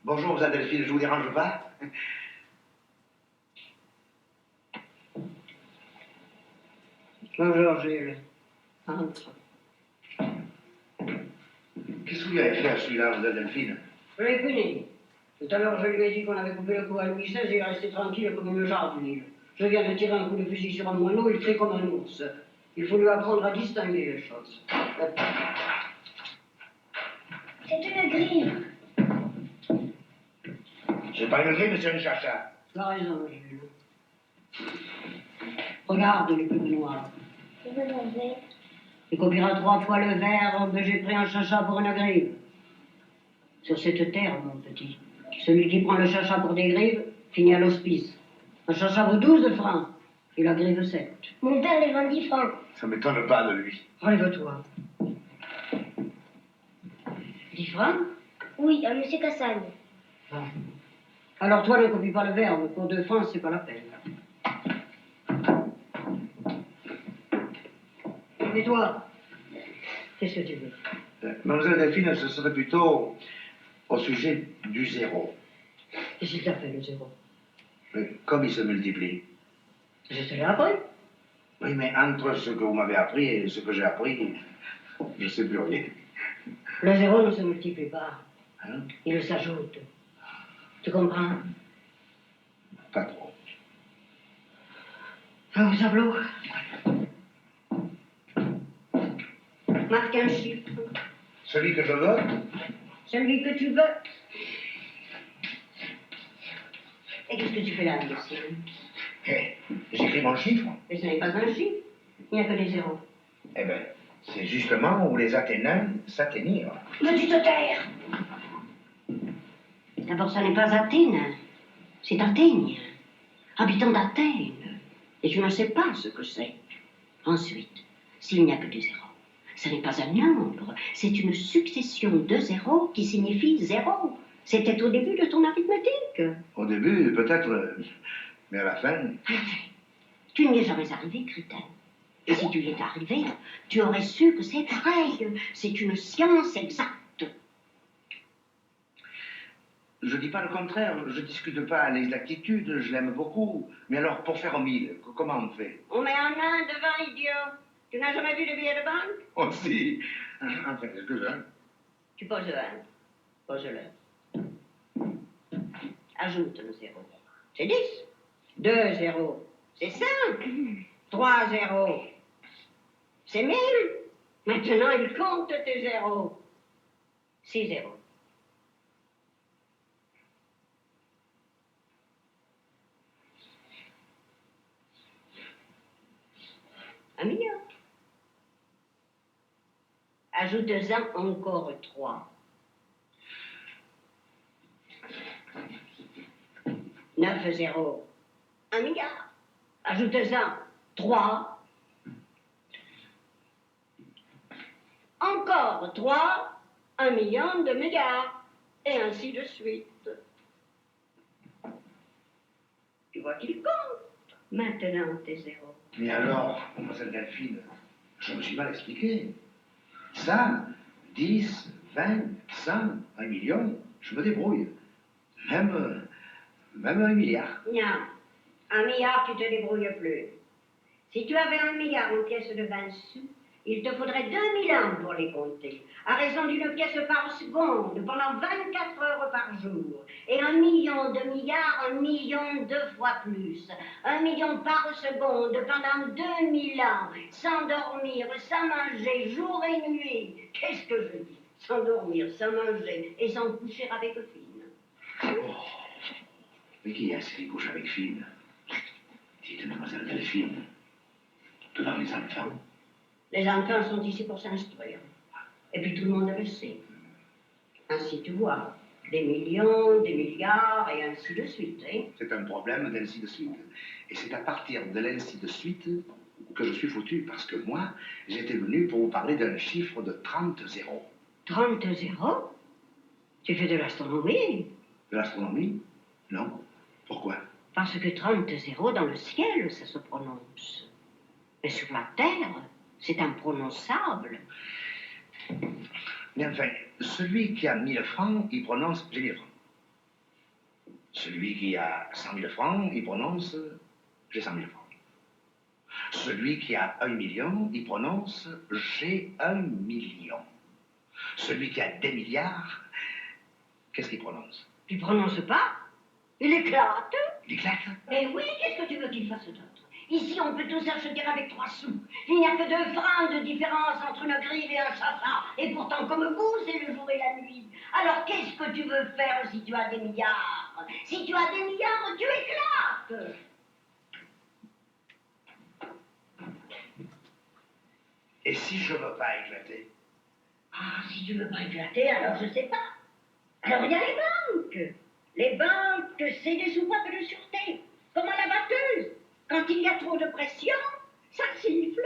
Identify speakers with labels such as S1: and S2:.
S1: Bonjour, Adelphine, je vous dérange pas?
S2: Bonjour, Jules. Entre.
S1: Qu'est-ce que vous lui avez fait à celui-là, Adelphine?
S2: Je l'ai puni. Tout à l'heure, je lui ai dit qu'on avait coupé le cou à Louis XVI et il est resté tranquille comme une jardine. Je viens de tirer un coup de fusil sur un moineau, il fait comme un ours. Il faut lui apprendre à distinguer les choses.
S3: C'est une grille.
S1: C'est pas une grille, mais c'est une chacha.
S2: Tu as raison, Jules. Regarde les plumes noires.
S3: Je veux mon verre.
S2: Tu copieras 3 fois le verbe « j'ai pris un chacha pour une grive ». Sur cette terre, mon petit, celui qui prend le chacha pour des grives finit à l'hospice. Un chacha vaut 12 francs et la grive 7.
S3: Mon père les vend 10 francs.
S1: Ça m'étonne pas de lui.
S2: Relève-toi. 10 francs?
S3: Oui, à monsieur Cassagne.
S2: Bon. Alors toi, ne copie pas le verbe. Pour 2 francs, c'est pas la peine. Et toi, qu'est-ce que tu veux?
S1: Mademoiselle Delphine, ce serait plutôt au sujet du zéro.
S2: Qu'est-ce qu'il t'a fait, le zéro?
S1: Mais comme il se multiplie.
S2: Je te l'ai appris.
S1: Oui, mais entre ce que vous m'avez appris et ce que j'ai appris, je ne sais plus rien.
S2: Le zéro ne se multiplie pas.
S1: Hein?
S2: Il s'ajoute. Tu comprends?
S1: Pas trop.
S2: Va au tableau. Marque un chiffre.
S1: Celui que je veux?
S2: Celui que tu veux. Et qu'est-ce que tu fais là, imbécile?
S1: Eh, j'écris mon chiffre.
S2: Mais ce n'est pas un chiffre. Il n'y a que des zéros.
S1: Eh bien, c'est justement où les Athéniens s'atteignirent.
S2: Mais tu te taire! D'abord, ce n'est pas Athènes. C'est Athènes. Habitant d'Athènes. Et tu ne sais pas ce que c'est. Ensuite, s'il n'y a que des zéros, ce n'est pas un nombre, c'est une succession de zéros qui signifie zéro. C'était au début de ton arithmétique.
S1: Au début, peut-être, mais à la fin...
S2: Tu n'y es jamais arrivé, crétin. Et si tu y étais arrivé, tu aurais su que c'est pareil. C'est une science exacte.
S1: Je dis pas le contraire, je discute pas l'exactitude, je l'aime beaucoup. Mais alors, pour faire 1000, comment on fait?
S2: On met un nain devant l'idiot. Tu n'as jamais vu de billets de banque?
S1: Oh si. Enfin, quelques-uns.
S2: Tu poses le 1. Pose-le. Ajoute le 0. C'est 10. 2 zéros. C'est 5. 3 zéros. C'est 1000. Maintenant, il compte tes zéros. 6 zéros. Un million. Ajoute-en encore 3. 9 zéros. 1 milliard. Ajoute-en 3. Encore 3. 1 million de milliards. Et ainsi de suite. Tu vois qu'il compte maintenant tes zéros.
S1: Mais alors, mademoiselle Delphine, je me suis mal expliqué. Ça, 10, 20, 100, 1 million, je me débrouille. Même 1 milliard.
S2: Non, 1 milliard, tu te débrouilles plus. Si tu avais 1 milliard en pièces de 20 sous, il te faudrait 2000 ans pour les compter, à raison d'une pièce par seconde, pendant 24 heures par jour. Et 1 million de milliards, 1 million 2 fois plus. 1 million par seconde, pendant 2000 ans, sans dormir, sans manger, jour et nuit. Qu'est-ce que je dis? Sans dormir, sans manger et sans coucher avec Fine.
S1: Oh. Mais qui est-ce qui couche avec Fine? Dites, mademoiselle Delphine, devant les enfants.
S2: Les enfants sont ici pour s'instruire. Et puis tout le monde le sait. Ainsi tu vois, des millions, des milliards, et ainsi de suite. Hein?
S1: C'est un problème d'ainsi de suite. Et c'est à partir de l'ainsi de suite que je suis foutu, parce que moi, j'étais venu pour vous parler d'un chiffre de 30 zéros.
S2: 30 zéros? Tu fais de l'astronomie?
S1: De l'astronomie? Non. Pourquoi?
S2: Parce que 30 zéros dans le ciel, ça se prononce. Mais sur la terre, c'est imprononçable.
S1: Mais enfin, celui qui a 1000 francs, il prononce j'ai 1000 francs. Celui qui a 100 000 francs, il prononce j'ai 100 000 francs. Celui qui a 1 million, il prononce j'ai 1 million. Celui qui a des milliards, qu'est-ce qu'il prononce?
S2: Il prononce pas. Il éclate.
S1: Il éclate.
S2: Mais oui, qu'est-ce que tu veux qu'il fasse d'autre? Ici, on peut tous acheter avec 3 sous. Il n'y a que 2 francs de différence entre une grive et un chassa. Et pourtant, comme vous, c'est le jour et la nuit. Alors, qu'est-ce que tu veux faire si tu as des milliards? Si tu as des milliards, tu éclates.
S1: Et si je veux pas éclater?
S2: Ah, si tu veux pas éclater, alors je sais pas. Alors, il y a les banques. Les banques, c'est des sous-boîtes de sûreté. Comme à la batteuse. Quand il y a trop de pression, ça siffle.